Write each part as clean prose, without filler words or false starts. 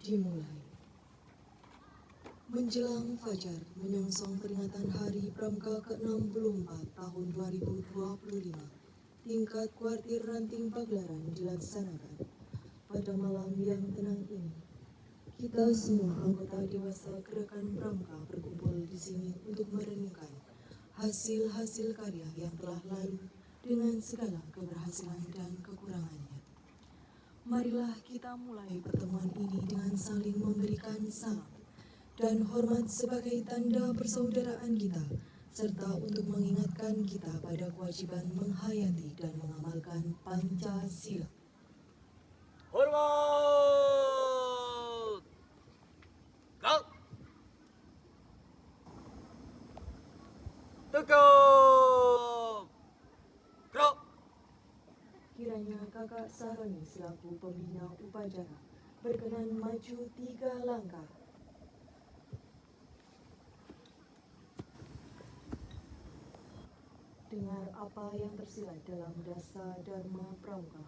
dimulai. Menjelang fajar menyongsong peringatan Hari Pramuka ke-64 tahun 2025, tingkat kuartir Ranting Pagelaran dilaksanakan. Pada malam yang tenang ini, kita semua anggota dewasa Gerakan Pramuka berkumpul di sini untuk merenungkan hasil-hasil karya yang telah lalu dengan segala keberhasilan dan kekurangannya. Marilah kita mulai pertemuan ini dengan saling memberikan salam dan hormat sebagai tanda persaudaraan kita, serta untuk mengingatkan kita pada kewajiban menghayati dan mengamalkan Pancasila. Hormat! Kau! Tegap! Gerak! Kiranya Kakak Saroni selaku pembina upacara berkenan maju 3 langkah. Dengar apa yang tersirat dalam dasar Dharma Pramuka.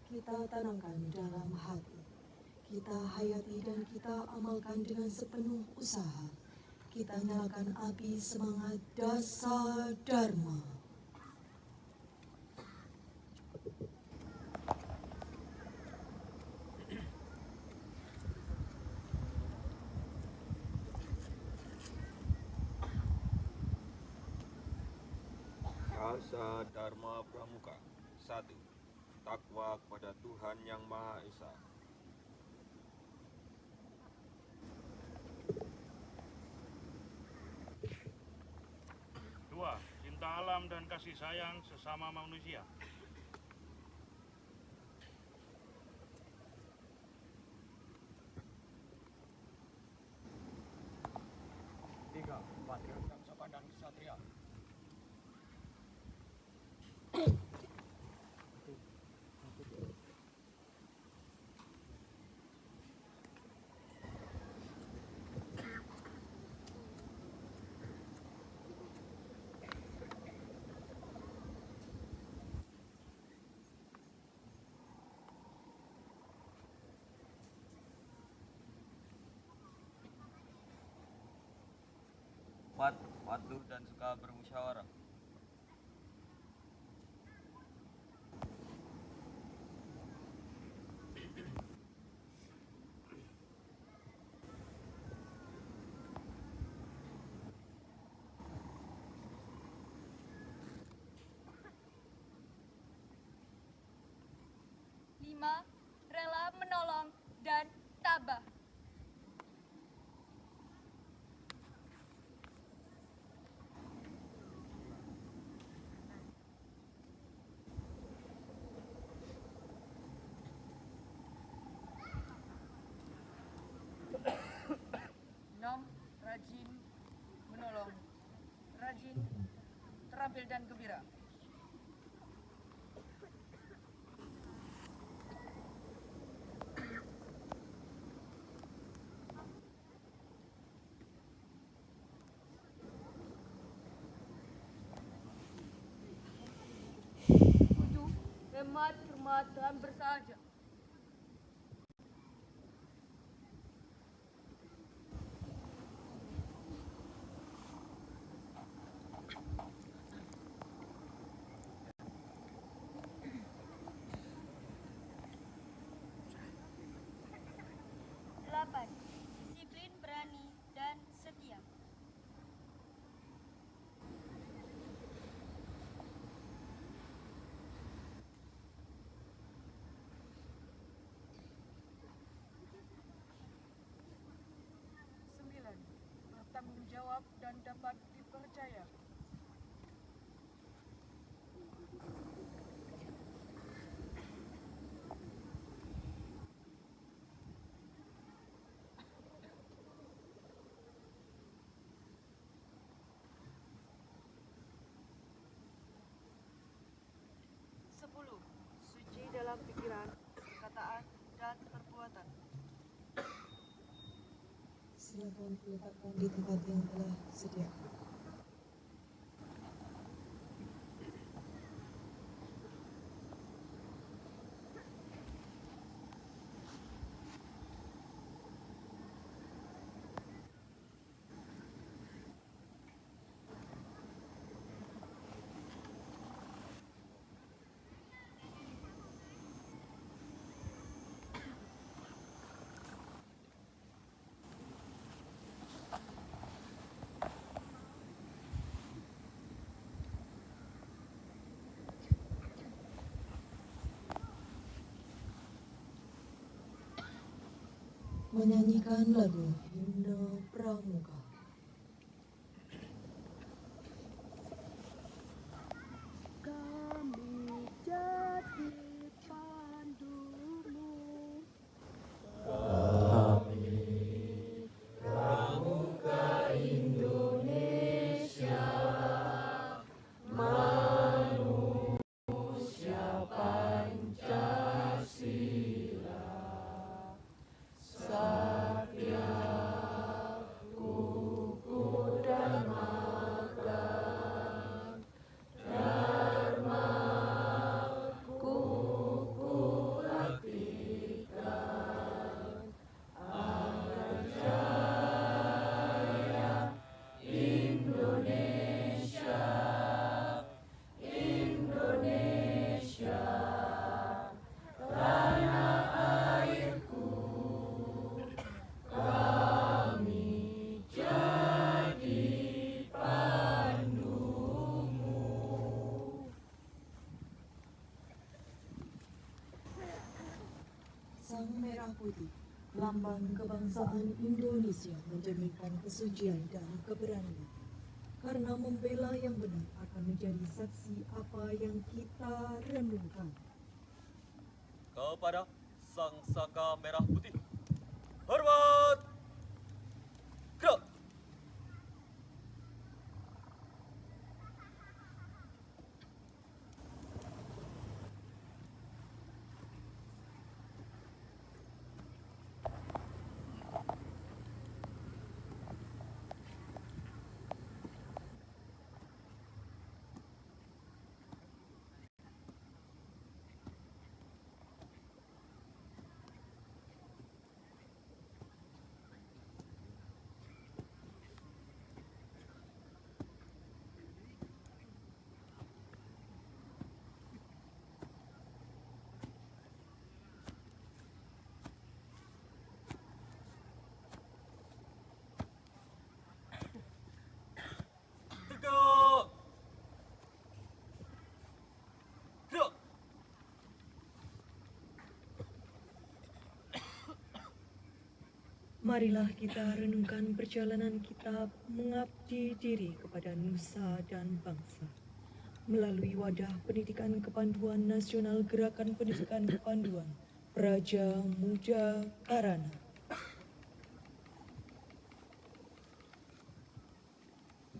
Kita tanamkan dalam hati. Kita hayati dan kita amalkan dengan sepenuh usaha. Kita nyalakan api semangat dasar Dharma. Rasa Dharma Pramuka. 1. Takwa kepada Tuhan Yang Maha Esa. 2. Cinta alam dan kasih sayang sesama manusia. 3. Patriotisme bangsa dan kesatria. 4. Patuh dan suka bermusyawarah. 5. Rela menolong dan tabah. 6. Rajin menolong, rajin, terampil dan gembira. 7. Hemat, cermat, dan bersahaja. 8. Disiplin, berani, dan setia. 9. Bertanggung jawab dan dapat dipercaya. 10. Suci dalam pikiran, perkataan, dan perbuatan. Silakan diletakkan di tempat yang telah disediakan. menyanyikan lagu Himne Pramuka. Kami jadi pandumu. Sang merah putih, lambang kebangsaan Indonesia, mencerminkan kesucian dan keberanian. Karena membela yang benar akan menjadi saksi apa yang kita renungkan. Kepada Sang Saka Merah Putih, hormat! Gerak! Tegak! Gerak! Marilah kita renungkan perjalanan kita mengabdi diri kepada nusa dan bangsa. Melalui wadah pendidikan kepanduan nasional Gerakan Pendidikan Kepanduan Praja Muda Karana.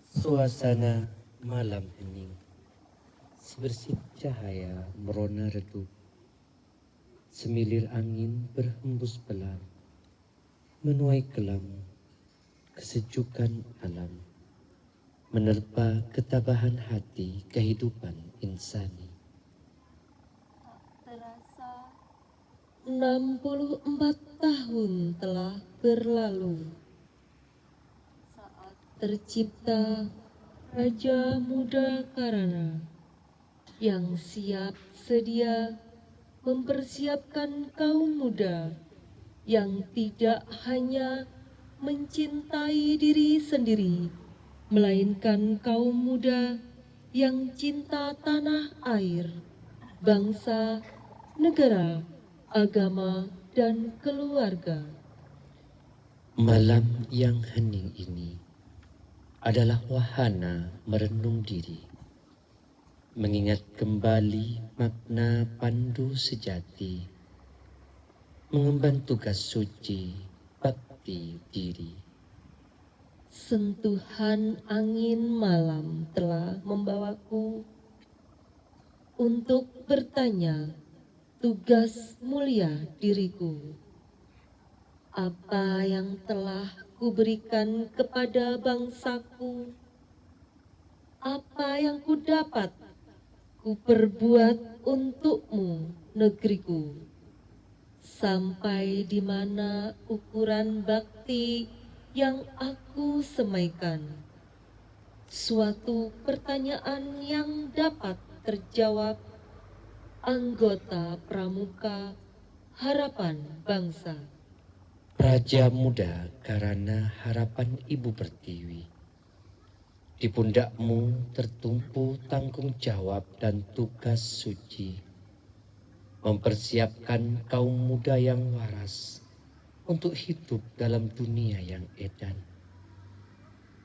Suasana malam hening, sebersih cahaya merona redup. Semilir angin berhembus pelan, menuai kelam kesejukan alam, menerpa ketabahan hati kehidupan insani. Terasa 64 tahun telah berlalu saat tercipta Raja Muda Karana yang siap sedia mempersiapkan kaum muda yang tidak hanya mencintai diri sendiri, melainkan kaum muda yang cinta tanah air, bangsa, negara, agama, dan keluarga. Malam yang hening ini adalah wahana merenung diri, mengingat kembali makna pandu sejati, mengemban tugas suci bakti diri. Sentuhan angin malam telah membawaku untuk bertanya tugas mulia diriku. Apa yang telah kuberikan kepada bangsaku? Apa yang ku dapat kuperbuat untukmu, negeriku? Sampai di mana ukuran bakti yang aku semaikan? Suatu pertanyaan yang dapat terjawab anggota Pramuka Harapan Bangsa. Raja Muda Karana harapan Ibu Pertiwi. Di pundakmu tertumpu tanggung jawab dan tugas suci, mempersiapkan kaum muda yang waras untuk hidup dalam dunia yang edan?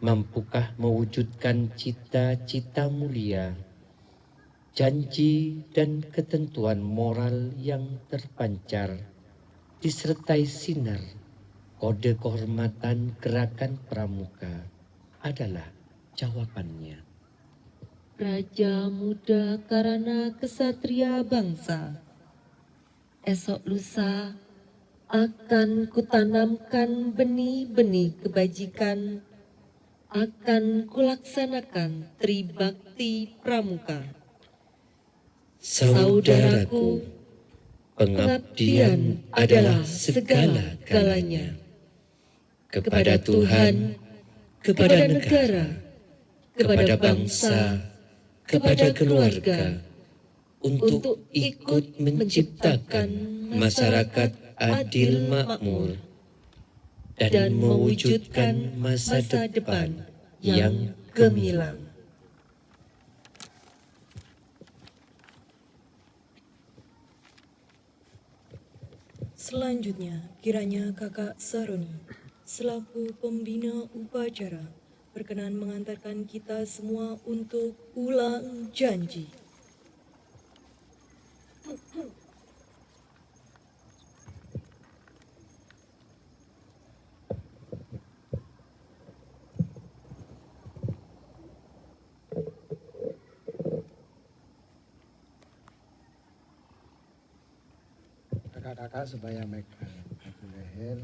Mampukah mewujudkan cita-cita mulia, janji dan ketentuan moral yang terpancar disertai sinar kode kehormatan gerakan pramuka adalah jawabannya. Raja muda karana kesatria bangsa, esok lusa akan kutanamkan benih-benih kebajikan, akan kulaksanakan tribakti pramuka. Saudaraku, pengabdian adalah segala-galanya. Kepada Tuhan, kepada negara, kepada bangsa, kepada keluarga, untuk ikut menciptakan masyarakat adil makmur dan mewujudkan masa depan yang gemilang. Selanjutnya, kiranya Kakak Saroni, selaku pembina upacara, berkenan mengantarkan kita semua untuk ulang janji. Kakak-kakak supaya megang batu leher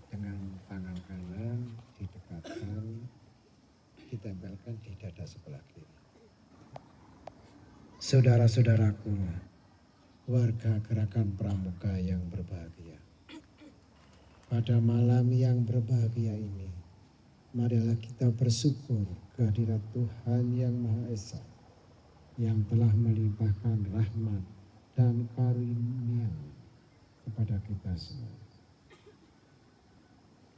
dengan tangan kanan didekatkan, ditempelkan di dada sebelah kiri. Saudara-saudaraku, warga gerakan pramuka yang berbahagia. Pada malam yang berbahagia ini, marilah kita bersyukur kehadirat Tuhan yang Maha Esa yang telah melimpahkan rahmat dan karunia kepada kita semua.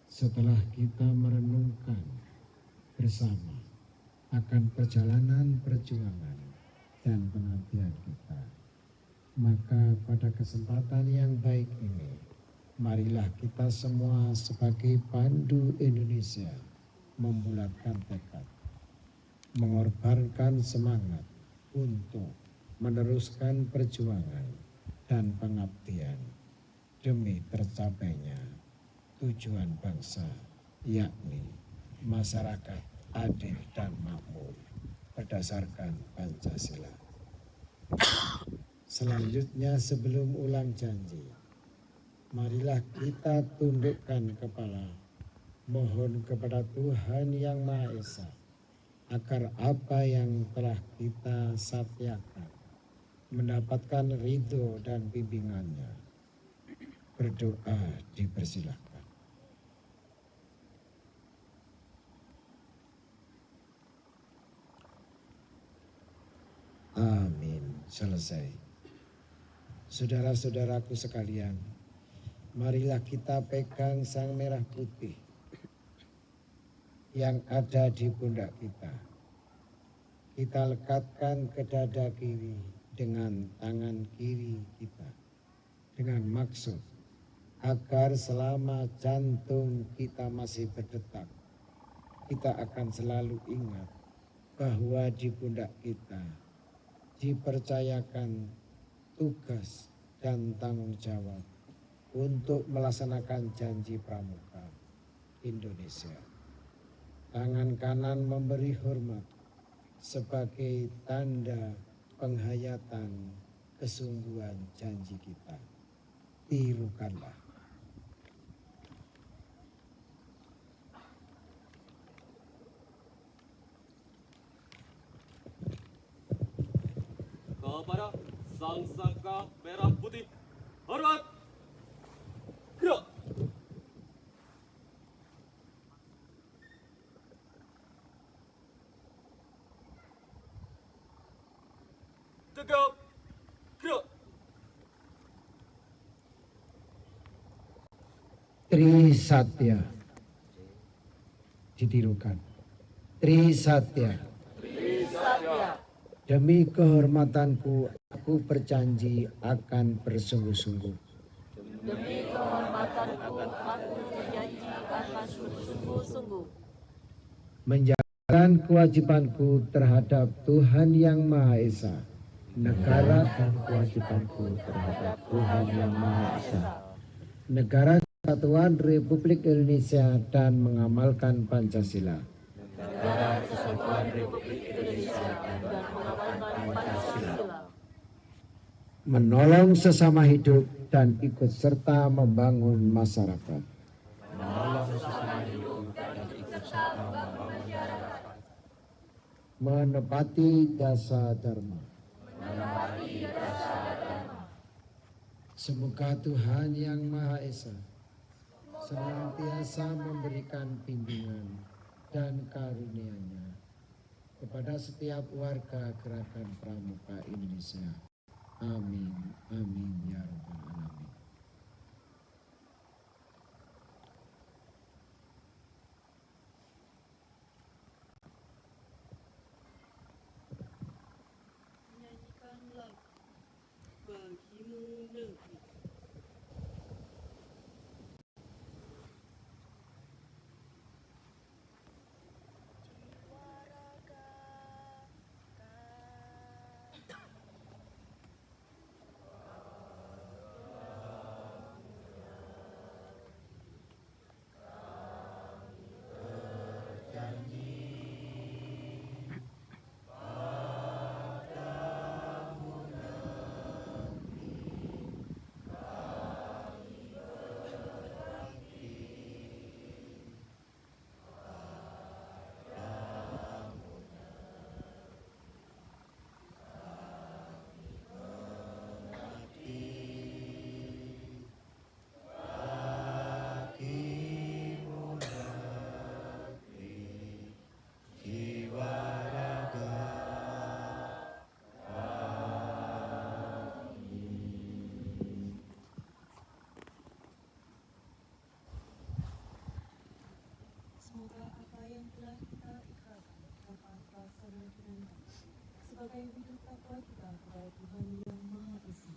Setelah kita merenungkan bersama akan perjalanan perjuangan dan pengabdian kita, maka pada kesempatan yang baik ini, marilah kita semua sebagai pandu Indonesia membulatkan tekad, mengorbankan semangat untuk meneruskan perjuangan dan pengabdian demi tercapainya tujuan bangsa, yakni masyarakat adil dan makmur berdasarkan Pancasila. Selanjutnya, sebelum ulang janji, marilah kita tundukkan kepala, mohon kepada Tuhan yang Maha Esa agar apa yang telah kita satyakan mendapatkan ridho dan bimbingannya. Berdoa dipersilahkan. Amin. Selesai. Saudara-saudaraku sekalian, marilah kita pegang sang merah putih yang ada di pundak kita. Kita lekatkan ke dada kiri dengan tangan kiri kita, dengan maksud agar selama jantung kita masih berdetak, kita akan selalu ingat bahwa di pundak kita dipercayakan tugas dan tanggung jawab untuk melaksanakan janji pramuka Indonesia. Tangan kanan memberi hormat sebagai tanda penghayatan kesungguhan janji kita. Tirukanlah. Kepada Sang Saka Merah Putih, hormat! Gerak! Tegap! Gerak! Trisatya. Ditirukan. Trisatya. Demi kehormatanku, aku berjanji akan bersungguh-sungguh. Demi kehormatanku, akan aku berjanji akan sungguh-sungguh menjalankan kewajibanku terhadap Tuhan Yang Maha Esa, negara dan kewajibanku terhadap Tuhan Yang Maha Esa, negara Kesatuan Republik Indonesia dan mengamalkan Pancasila. negara Kesatuan Republik Indonesia dan mengamalkan Pancasila, Menolong sesama hidup dan ikut serta membangun masyarakat. Menepati jasa dharma. Semoga Tuhan Yang Maha Esa senantiasa memberikan bimbingan dan karunia-Nya kepada setiap warga Gerakan Pramuka Indonesia. Amin, amin ya rabbal alamin. Menyanyikan lagu Bagimu Negeri. Semoga apa yang telah kita ikrarkan dapat terlaksana dengan baik sebagai wujud takwa kita kepada Tuhan Yang Maha Esa.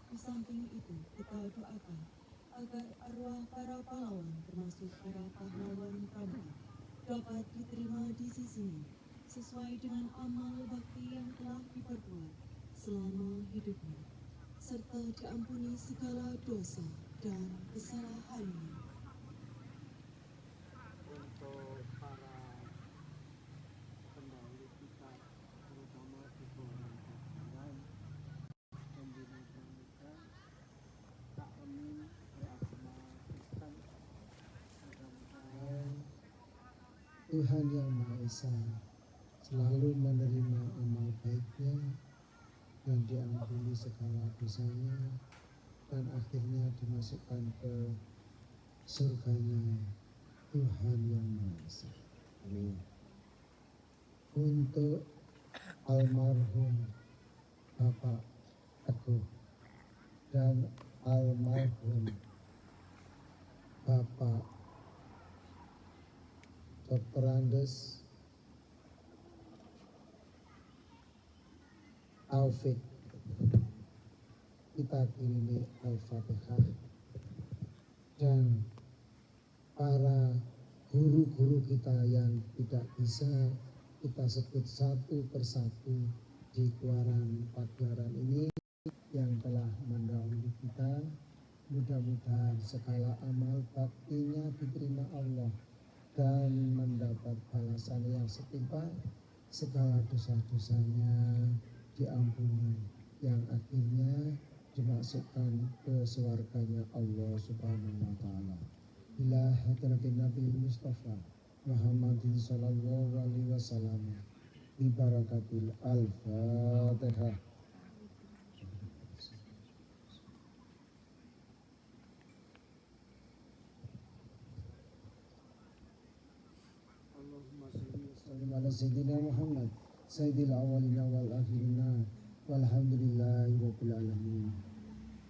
Di samping itu, kita doakan agar arwah para pahlawan termasuk para pahlawan pramuka dapat diterima di sisinya sesuai dengan amal bakti yang telah diperbuat selama hidupnya, serta diampuni segala dosa dan kesalahannya. Untuk para pendahulu kita, terutama di Kelurahan Kapangan dan di Pramuka, Kak Amin beragama Kristen, mudah-mudahan Tuhan Yang Maha Esa selalu menerima amal baiknya dan diampuni segala dosanya dan akhirnya dimasukkan ke surganya Tuhan Yang Maha Esa. Amin. Untuk almarhum Bapak Teguh dan almarhum Bapak Dr. Andes Taufik, kita kirimi Al-Fatihah, dan para guru-guru kita yang tidak bisa kita sebut satu persatu di Kelurahan Pagelaran ini yang telah mendahului kita. Mudah-mudahan segala amal baktinya diterima Allah dan mendapat balasan yang setimpal, segala dosa-dosanya diampuni, yang akhirnya dimasukkan ke surganya Allah Subhanahu wa taala. Ila hadratin Nabi Mustafa Muhammadin sallallahu alaihi wasallam bi barakatil Al-Fatihah. Allahumma sholli wa sallim Ala Sayyidina Muhammad Sayyidil awalina wal akhirina walhamdulillahi rabbil alamin.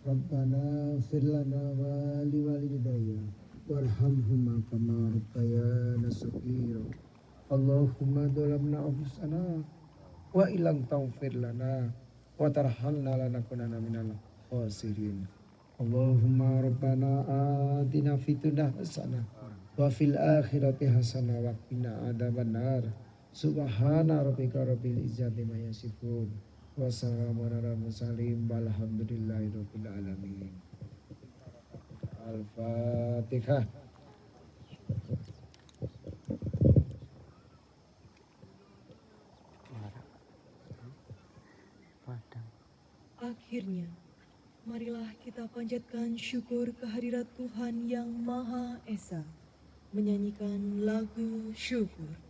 Rabbana firlana wa liwalidayya warhamhuma kama rabbayana saghira. Allahumma dhalamna anfusana wa ilang taghfir lana wa tarhamna lanakunanna minal khasirin. Allahumma rabbana atina fid dunya hasanah wa fil akhirati hasanah wa qina adzabannar. Subhana rabbika rabbil izzati ma yasifun wa salamun alal mursalin walhamdulillahi rabbil alamin. Al-Fatihah. Akhirnya, marilah kita panjatkan syukur kehadirat Tuhan yang Maha Esa, menyanyikan lagu syukur.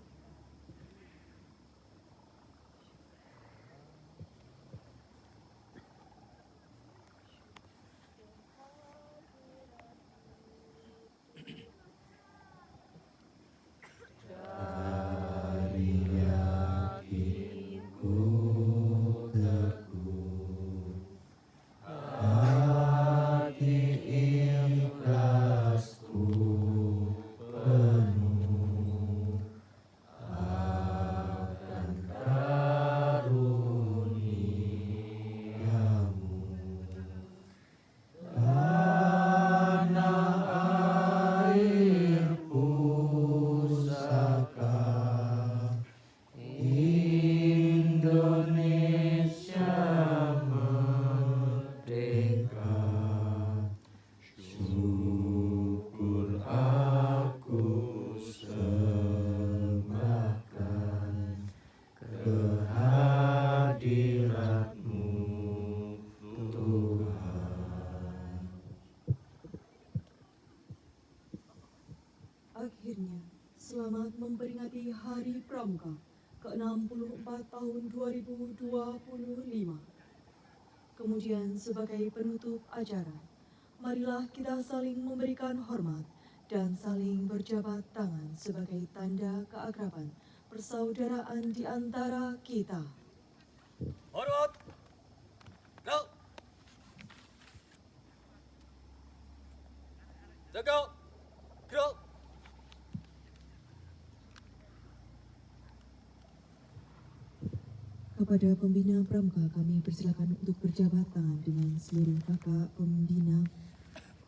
Akhirnya, selamat memperingati Hari Pramuka ke-64 tahun 2025. Kemudian sebagai penutup acara, marilah kita saling memberikan hormat dan saling berjabat tangan sebagai tanda keakraban persaudaraan di antara kita. Hormat. Gerak. Tegak. Gerak. Kepada pembina Pramuka kami persilakan untuk berjabat tangan dengan seluruh kakak pembina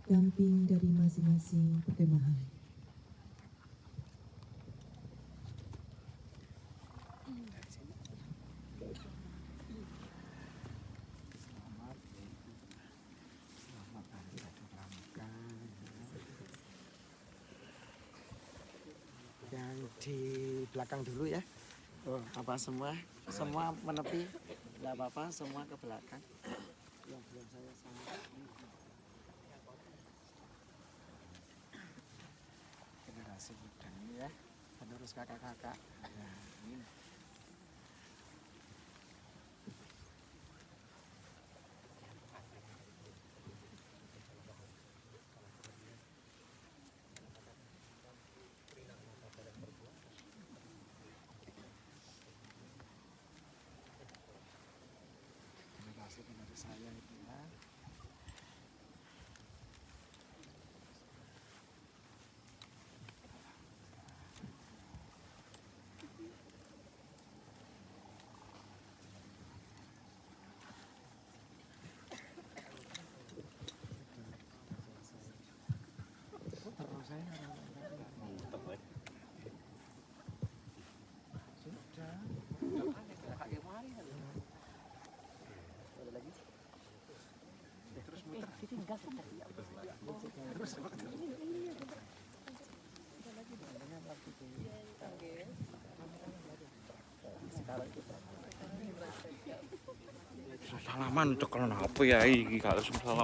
damping dari masing-masing perkemahan. Yang di belakang dulu ya. Oh, apa semua menepi, nggak apa-apa, semua ke belakang. Yang belum saya sangat generasi muda ini ya, penerus kakak-kakak. Nah, ini. Generasi saya itu ya. Terus saya sudah. Terus muter. Salaman cekel apa ya iki gak salaman.